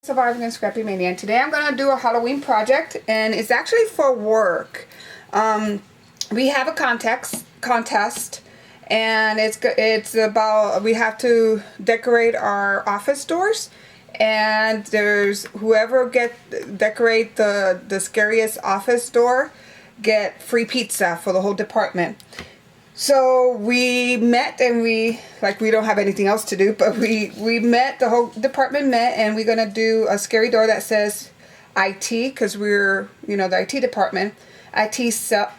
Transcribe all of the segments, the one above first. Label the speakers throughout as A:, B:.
A: Surviving in Scrappy Mania, and today I'm going to do a Halloween project, and it's actually for work. We have a contest, and it's about, we have to decorate our office doors, and there's whoever decorate the scariest office door get free pizza for the whole department. So we met, and we don't have anything else to do, but we met, the whole department met, and we're going to do a scary door that says IT, because we're, the IT department. IT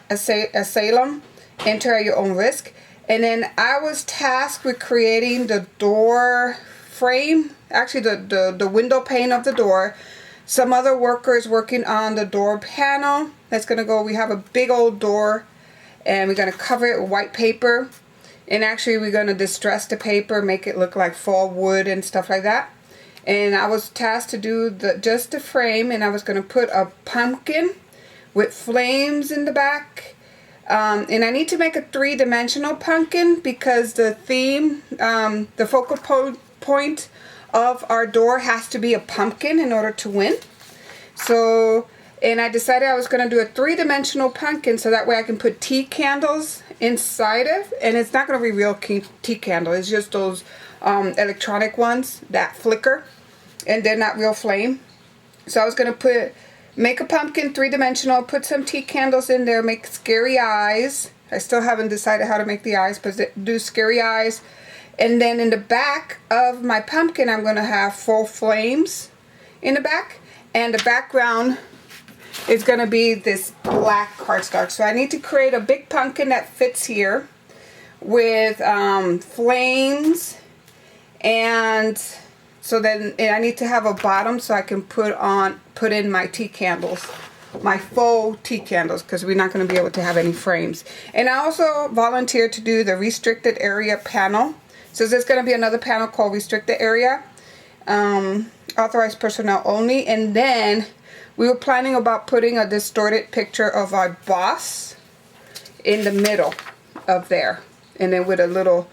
A: Asylum, enter at your own risk. And then I was tasked with creating the door frame, actually the window pane of the door. Some other workers working on the door panel. That's going to go, we have a big old door, and we're going to cover it with white paper, and actually we're going to distress the paper, make it look like fall wood and stuff like that. And I was tasked to do just the frame, and I was going to put a pumpkin with flames in the back, and I need to make a three-dimensional pumpkin because the theme, the focal point of our door has to be a pumpkin in order to win. So, and I decided I was going to do a three-dimensional pumpkin so that way I can put tea candles inside of, and it's not going to be real tea candle. It's just those electronic ones that flicker, and they're not real flame. So I was going to make a pumpkin three-dimensional, put some tea candles in there, make scary eyes. I still haven't decided how to make the eyes, but do scary eyes. And then in the back of my pumpkin, I'm going to have full flames in the back, and the background is going to be this black cardstock. So I need to create a big pumpkin that fits here with flames, and so then I need to have a bottom so I can put in my tea candles, my faux tea candles, because we're not going to be able to have any frames. And I also volunteered to do the restricted area panel. So there's going to be another panel called restricted area, authorized personnel only, and then we were planning about putting a distorted picture of our boss in the middle of there. And then with a little,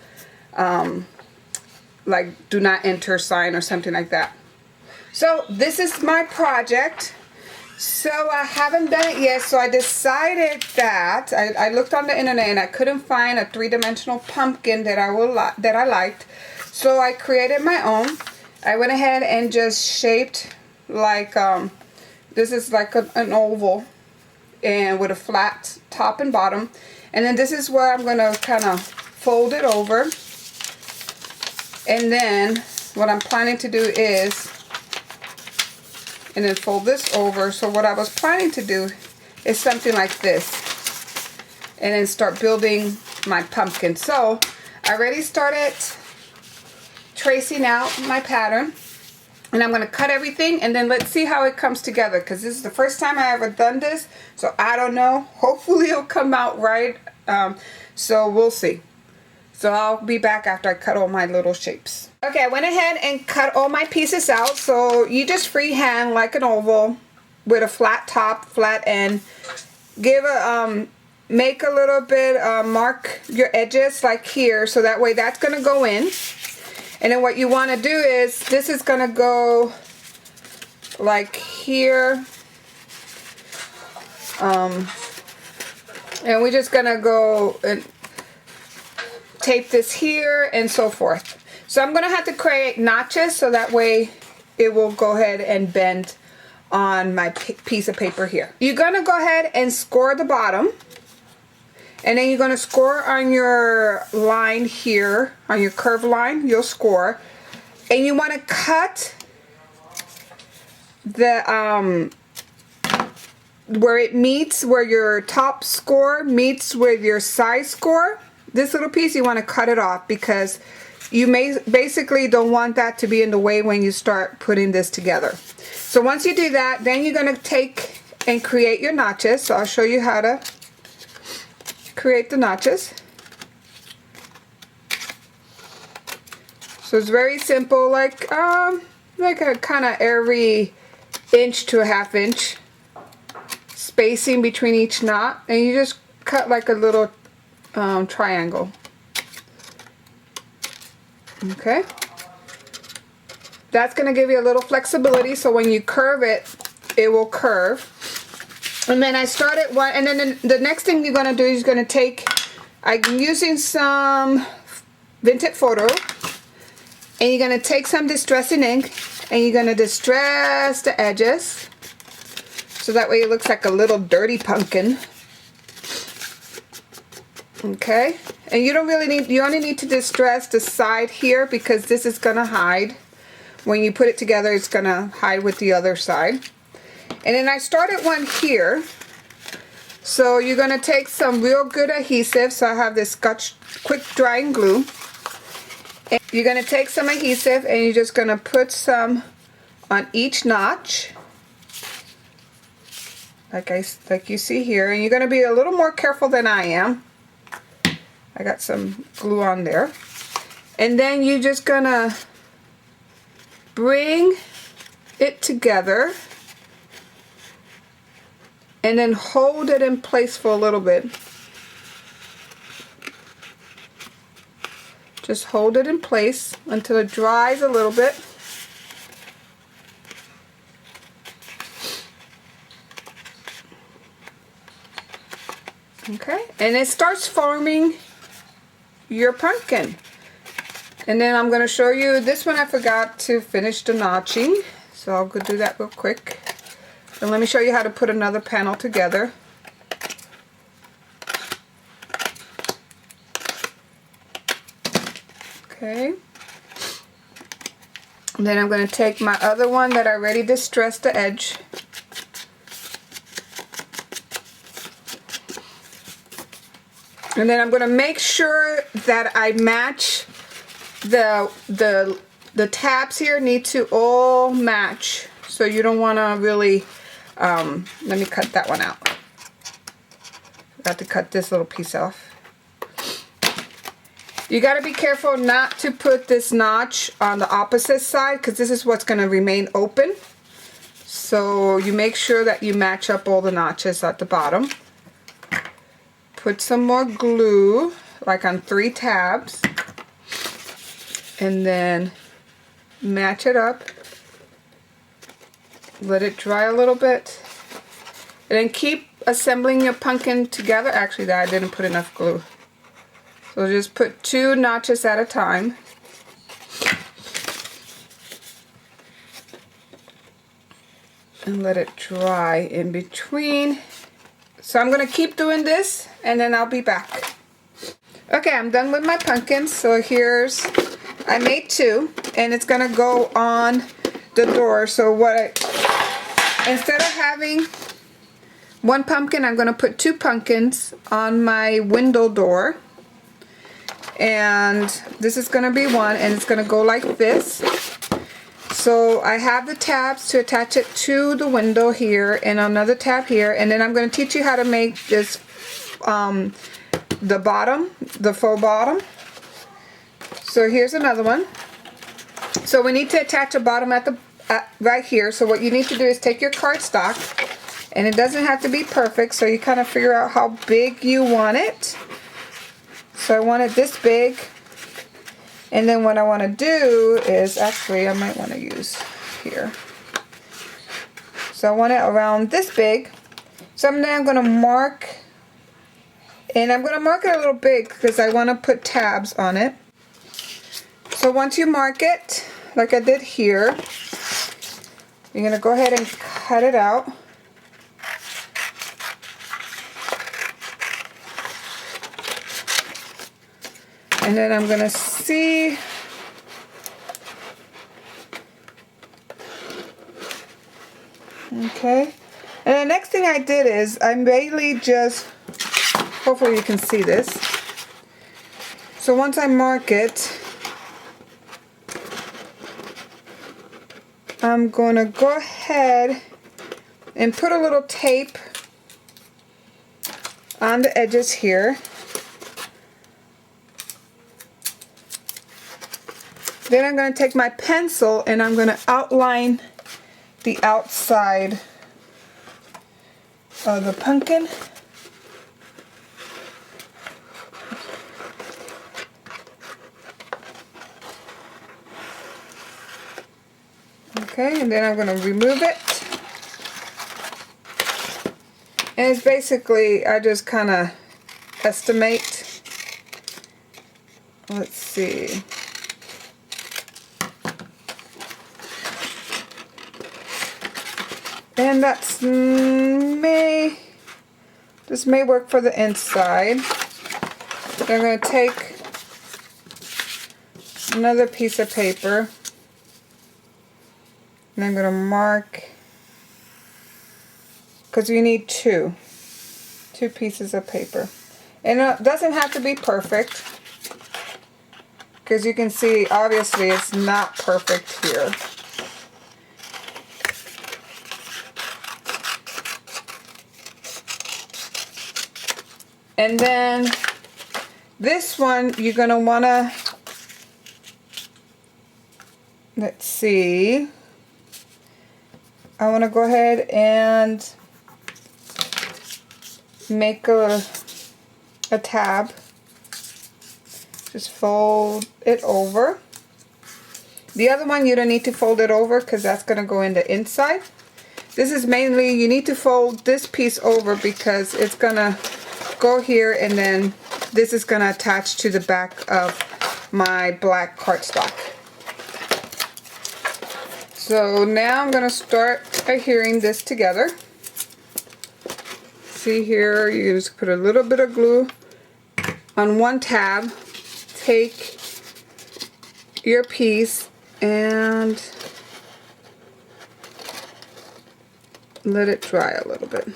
A: like, do not enter sign or something like that. So this is my project. So I haven't done it yet. So I decided that, I looked on the internet and I couldn't find a three-dimensional pumpkin that I liked. So I created my own. I went ahead and just shaped like, this is like an oval, and with a flat top and bottom. And then this is where I'm going to kind of fold it over. And then what I'm planning to do is, and then fold this over. So what I was planning to do is something like this. And then start building my pumpkin. So I already started tracing out my pattern. And I'm going to cut everything, and then let's see how it comes together, because this is the first time I ever done this, so I don't know. Hopefully it'll come out right, so we'll see. So I'll be back after I cut all my little shapes. Okay, I went ahead and cut all my pieces out. So you just freehand like an oval with a flat top, flat end. Make a little bit, mark your edges like here, so that way that's going to go in. And then what you want to do is, this is going to go like here. And we're just going to go and tape this here and so forth. So I'm going to have to create notches so that way it will go ahead and bend on my piece of paper here. You're going to go ahead and score the bottom. And then you're going to score on your line here, on your curved line, you'll score. And you want to cut the, where it meets, where your top score meets with your side score. This little piece, you want to cut it off, because you basically don't want that to be in the way when you start putting this together. So once you do that, then you're going to take and create your notches. So I'll show you how to create the notches. So it's very simple, like a kind of every inch to a half inch spacing between each knot, and you just cut like a little triangle. Okay. That's going to give you a little flexibility, so when you curve it, it will curve. And then I started one, and then the next thing you're going to do is going to take, I'm using some Vinted Photo, and you're going to take some distressing ink, and you're going to distress the edges, so that way it looks like a little dirty pumpkin. Okay, and you don't really need, you only need to distress the side here because this is going to hide. When you put it together, it's going to hide with the other side. And then I started one here. So you're going to take some real good adhesive. So I have this Scotch quick drying glue. And you're going to take some adhesive and you're just going to put some on each notch. Like you see here. And you're going to be a little more careful than I am. I got some glue on there. And then you're just going to bring it together and then hold it in place for a little bit. Just hold it in place until it dries a little bit. Okay, and it starts forming your pumpkin. And then I'm going to show you this one. I forgot to finish the notching, so I'll go do that real quick. And let me show you how to put another panel together. Okay. And then I'm going to take my other one that I already distressed the edge. And then I'm going to make sure that I match the tabs here need to all match. So you don't want to really, let me cut that one out. Forgot to cut this little piece off. You got to be careful not to put this notch on the opposite side because this is what's going to remain open. So you make sure that you match up all the notches at the bottom. Put some more glue, like on 3 tabs. And then match it up. Let it dry a little bit. And then keep assembling your pumpkin together. Actually, I didn't put enough glue. So just put 2 notches at a time. And let it dry in between. So I'm going to keep doing this and then I'll be back. Okay, I'm done with my pumpkins. So here's, I made 2 and it's going to go on the door. So instead of having 1 pumpkin, I'm going to put 2 pumpkins on my window door. And this is going to be one, and it's going to go like this. So I have the tabs to attach it to the window here and another tab here, and then I'm going to teach you how to make this the bottom, the faux bottom. So here's another one. So we need to attach a bottom at the right here. So what you need to do is take your cardstock, and it doesn't have to be perfect, so you kind of figure out how big you want it. So I want it this big, and then what I want to do is, actually I might want to use here. So I want it around this big. So then I'm going to mark, and I'm going to mark it a little big because I want to put tabs on it. So once you mark it, like I did here, you're going to go ahead and cut it out. And then I'm going to see, okay, and the next thing I did is I mainly just, hopefully you can see this. So once I mark it, I'm going to go ahead and put a little tape on the edges here. Then I'm going to take my pencil and I'm going to outline the outside of the pumpkin. Okay, and then I'm going to remove it. And it's basically, I just kind of estimate. Let's see. And that's this may work for the inside. I'm going to take another piece of paper and I'm going to mark, because you need two pieces of paper. And it doesn't have to be perfect, because you can see obviously it's not perfect here. And then this one you're going to want to, let's see, I want to go ahead and make a tab. Just fold it over. The other one you don't need to fold it over because that's going to go in the inside. This is mainly, you need to fold this piece over because it's going to go here, and then this is going to attach to the back of my black cardstock. So now I'm going to start adhering this together. See here, you just put a little bit of glue on one tab. Take your piece and let it dry a little bit.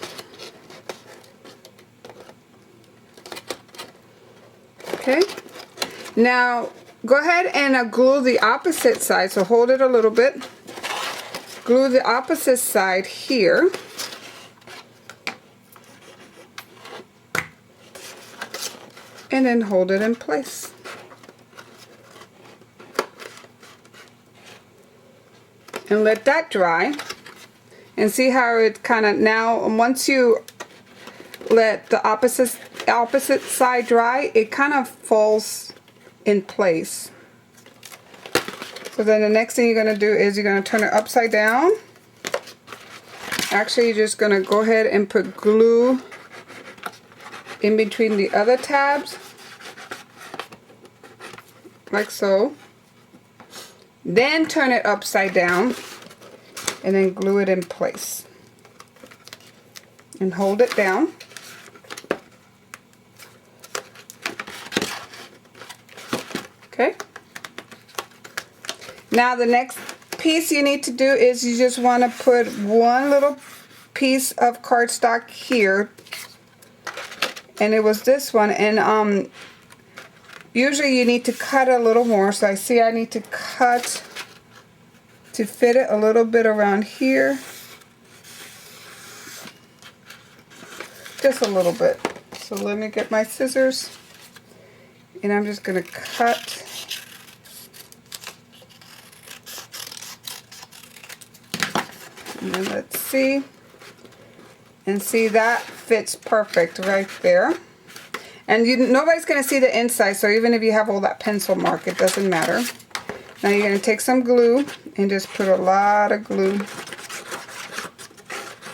A: Okay, now go ahead and glue the opposite side, so hold it a little bit. Glue the opposite side here. And then hold it in place. And let that dry. And see how it kind of, now once you let the opposite side dry, it kind of falls in place. So then the next thing you're going to do is you're going to turn it upside down. Actually, you're just going to go ahead and put glue in between the other tabs, like so. Then turn it upside down and then glue it in place. And hold it down. Okay. Now the next piece you need to do is you just want to put one little piece of cardstock here, and it was this one, and usually you need to cut a little more, so I see I need to cut to fit it a little bit around here, just a little bit. So let me get my scissors, and I'm just going to cut. And then let's see, and see that fits perfect right there. And nobody's going to see the inside, so even if you have all that pencil mark, it doesn't matter. Now you're going to take some glue and just put a lot of glue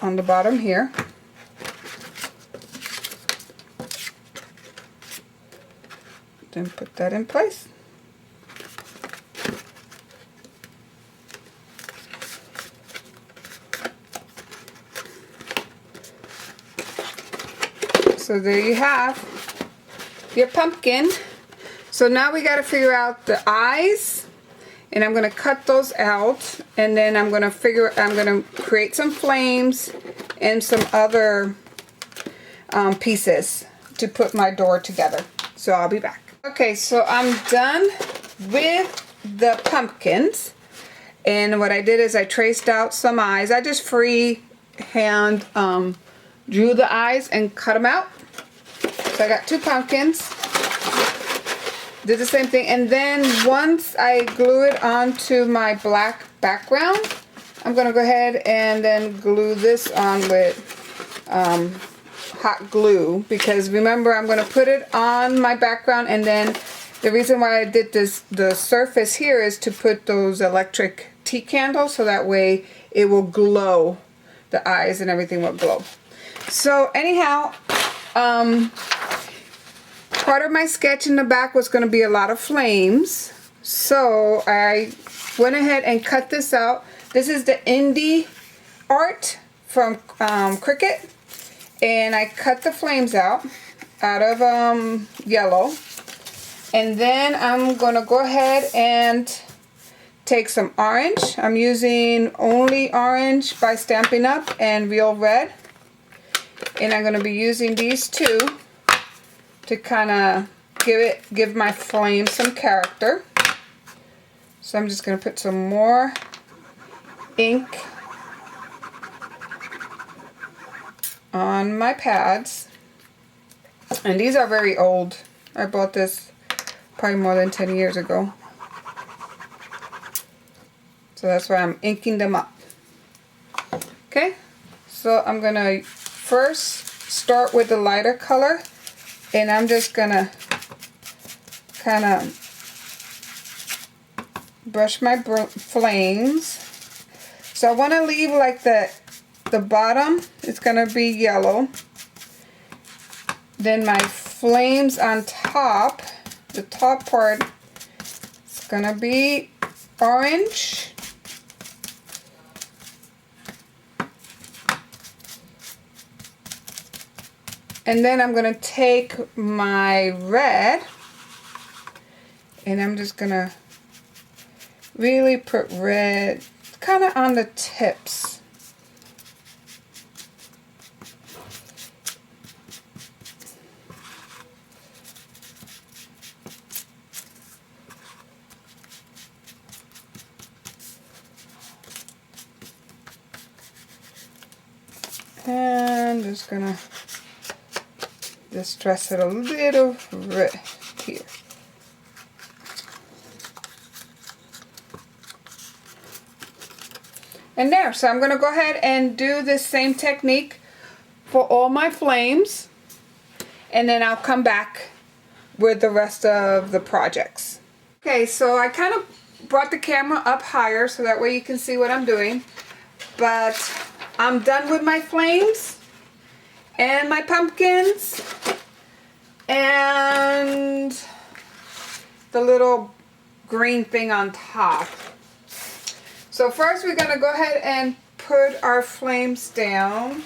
A: on the bottom here. Then put that in place. So there you have your pumpkin. So now we got to figure out the eyes, and I'm going to cut those out, and then I'm going to create some flames and some other pieces to put my door together. So I'll be back. Okay, so I'm done with the pumpkins, and what I did is I traced out some eyes. I just freehand drew the eyes and cut them out. So I got two pumpkins. Did the same thing, and then once I glue it onto my black background, I'm going to go ahead and then glue this on with hot glue, because remember, I'm going to put it on my background, and then the reason why I did this, the surface here, is to put those electric tea candle, so that way it will glow. The eyes and everything will glow. So anyhow, part of my sketch in the back was going to be a lot of flames. So I went ahead and cut this out. This is the indie art from Cricut. And I cut the flames out of yellow. And then I'm going to go ahead and take some orange. I'm using Only Orange by Stampin' Up! And Real Red. And I'm going to be using these two to kind of give my flame some character. So I'm just going to put some more ink on my pads. And these are very old. I bought this probably more than 10 years ago. So that's why I'm inking them up. Okay, so I'm going to first start with the lighter color. And I'm just going to kind of brush my flames. So I want to leave like the bottom is going to be yellow. Then my flames on top, the top part is going to be orange. And then I'm going to take my red and I'm just going to really put red kind of on the tips. And just going to distress it a little red here. And there, so I'm going to go ahead and do this same technique for all my flames, and then I'll come back with the rest of the projects. Okay, so I kind of brought the camera up higher so that way you can see what I'm doing, but I'm done with my flames and my pumpkins and the little green thing on top. So first we're going to go ahead and put our flames down.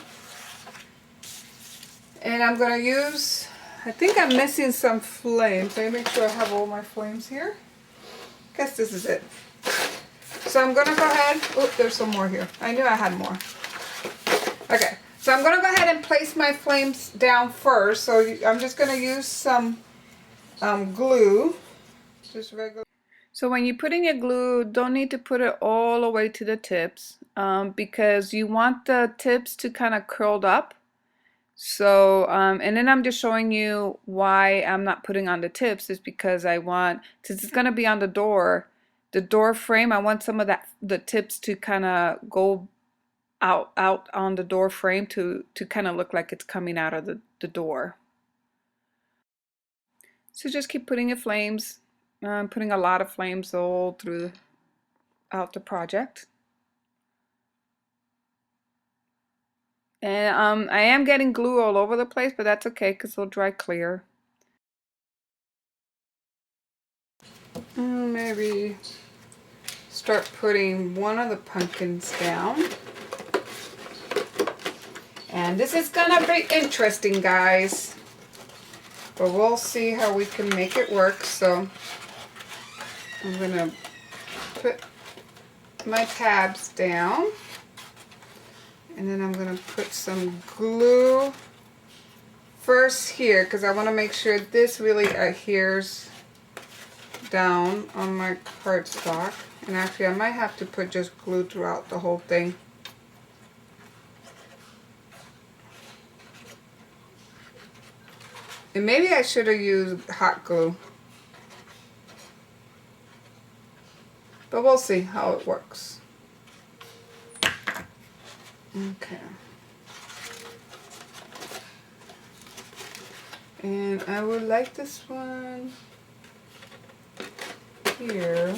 A: And I'm going to use, I think I'm missing some flames. Let me make sure I have all my flames here. Guess this is it. So I'm going to go ahead, oh, there's some more here. I knew I had more. Okay, so I'm going to go ahead and place my flames down first. So I'm just going to use some glue, just regular. So when you're putting your glue, don't need to put it all the way to the tips because you want the tips to kind of curled up. So, and then I'm just showing you why I'm not putting on the tips is because I want, since it's going to be on the door frame, I want some of the tips to kind of go out on the door frame to kind of look like it's coming out of the door. So just keep putting your flames. I'm putting a lot of flames all throughout the project. And I am getting glue all over the place, but that's okay because it'll dry clear. Maybe start putting one of the pumpkins down. And this is gonna be interesting, guys. But we'll see how we can make it work. So I'm gonna put my tabs down. And then I'm going to put some glue first here because I want to make sure this really adheres down on my cardstock. And actually I might have to put just glue throughout the whole thing. And maybe I should have used hot glue. But we'll see how it works. Okay. And I would like this one here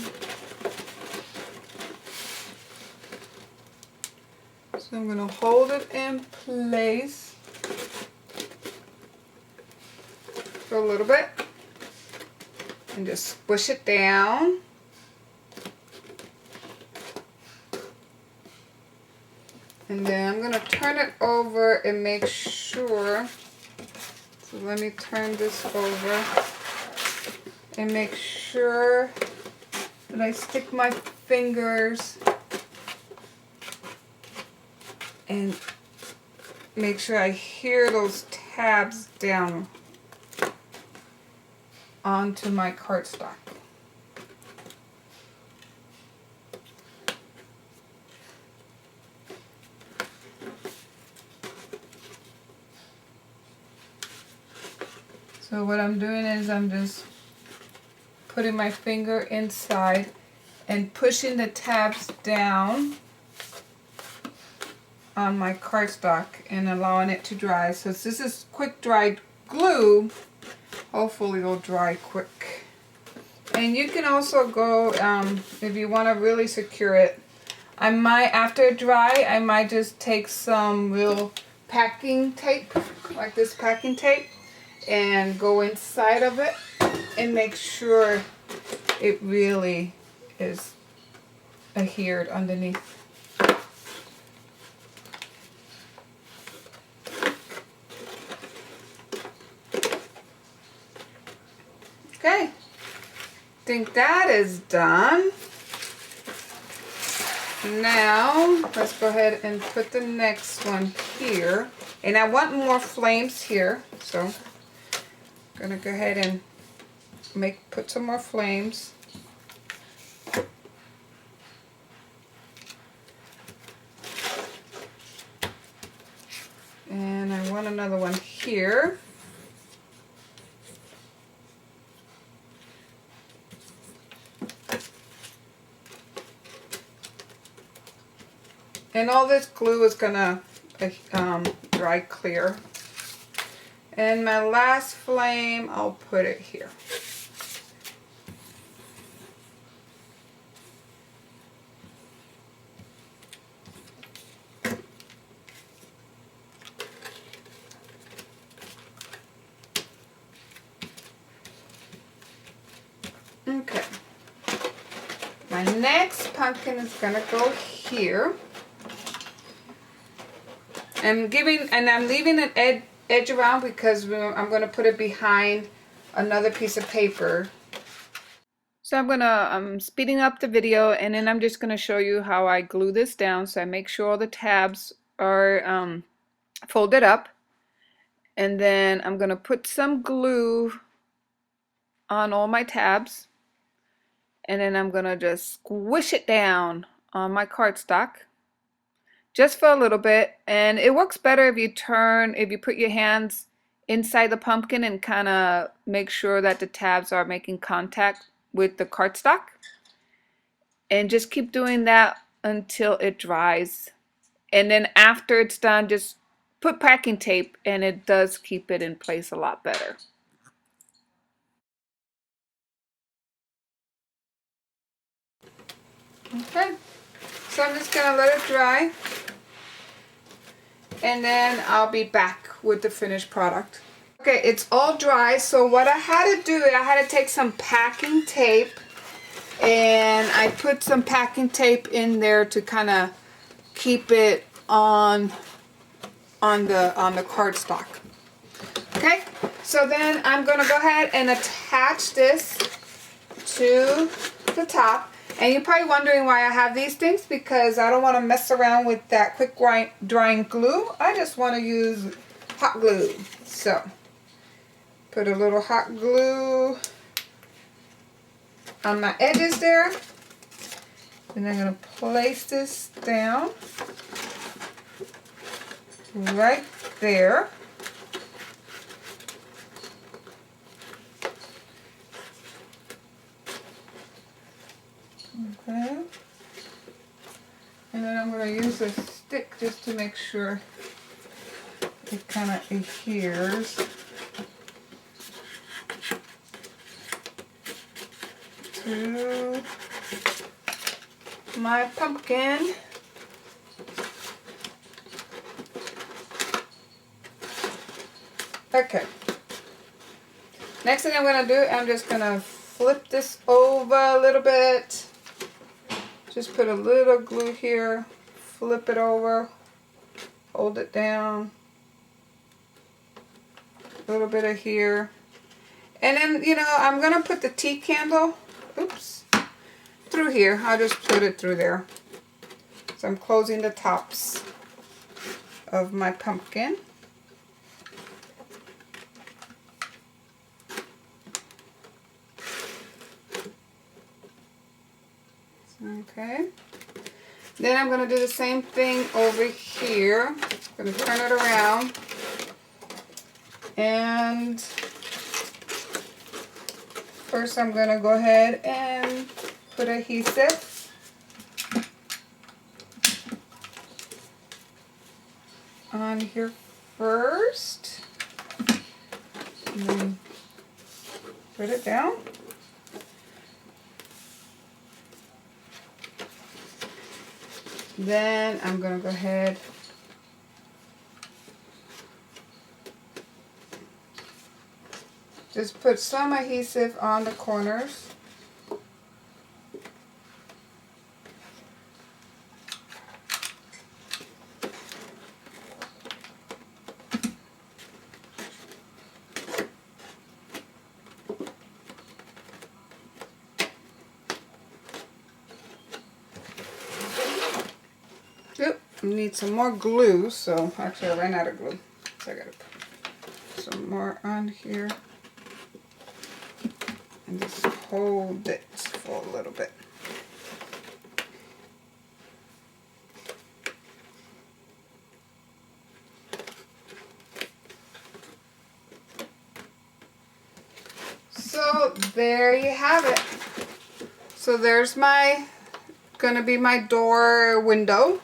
A: So I'm going to hold it in place for a little bit and just push it down. And then I'm going to turn it over and make sure. So let me turn this over and make sure that I stick my fingers and make sure I hear those tabs down onto my cardstock. So what I'm doing is I'm just putting my finger inside and pushing the tabs down on my cardstock and allowing it to dry. So this is quick dried glue. Hopefully it'll dry quick. And you can also go, if you want to really secure it, I might, after it dry, I might just take some real packing tape, like this packing tape, and go inside of it and make sure it really is adhered underneath. Okay, think that is done. Now let's go ahead and put the next one here, and I want more flames here, so I'm gonna go ahead and put some more flames. And I want another one here. And all this glue is gonna dry clear. And my last flame, I'll put it here. Okay. My next pumpkin is gonna go here. I'm leaving an edge around because I'm going to put it behind another piece of paper. So I'm speeding up the video, and then I'm just going to show you how I glue this down. So I make sure all the tabs are folded up, and then I'm going to put some glue on all my tabs, and then I'm going to just squish it down on my cardstock. Just for a little bit, and it works better if you put your hands inside the pumpkin and kind of make sure that the tabs are making contact with the cardstock, and just keep doing that until it dries. And then after it's done, just put packing tape, and it does keep it in place a lot better. Okay, so I'm just gonna let it dry, and then I'll be back with the finished product. Okay, it's all dry, so what I had to do, I had to take some packing tape, and I put some packing tape in there to kind of keep it on the cardstock. Okay, so then I'm gonna go ahead and attach this to the top. And you're probably wondering why I have these things, because I don't want to mess around with that quick drying glue. I just want to use hot glue. So put a little hot glue on my edges there. And I'm going to place this down right there. Okay. And then I'm going to use a stick just to make sure it kind of adheres to my pumpkin. Okay. Next thing I'm going to do, I'm just going to flip this over a little bit. Just put a little glue here, flip it over, hold it down, a little bit of here. And then, you know, I'm going to put the tea candle, oops, through here. I'll just put it through there. So I'm closing the tops of my pumpkin. Okay. Then I'm going to do the same thing over here. I'm going to turn it around. And first I'm going to go ahead and put adhesive. On here first. And then put it down. Then I'm going to go ahead just put some adhesive on the corners. Oop, need some more glue, so actually I ran out of glue, so I gotta put some more on here and just hold it for a little bit. So there you have it. So there's gonna be my door window.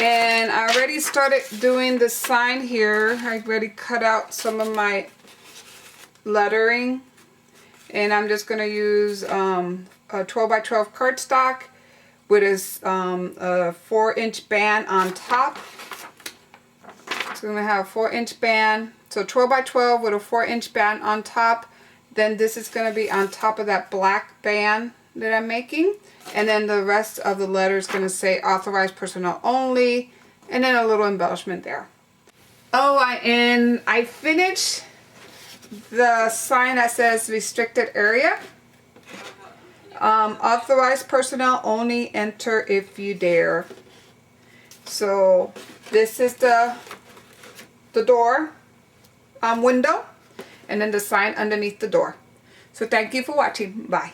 A: And I already started doing the sign here. I already cut out some of my lettering. And I'm just going to use a 12 by 12 cardstock with a 4-inch band on top. So I'm going to have a 4-inch band. So 12 by 12 with a 4-inch band on top. Then this is going to be on top of that black band that I'm making. And then the rest of the letter is going to say authorized personnel only. And then a little embellishment there. Oh, and I finished the sign that says restricted area. Authorized personnel only, enter if you dare. So this is the door window. And then the sign underneath the door. So thank you for watching. Bye.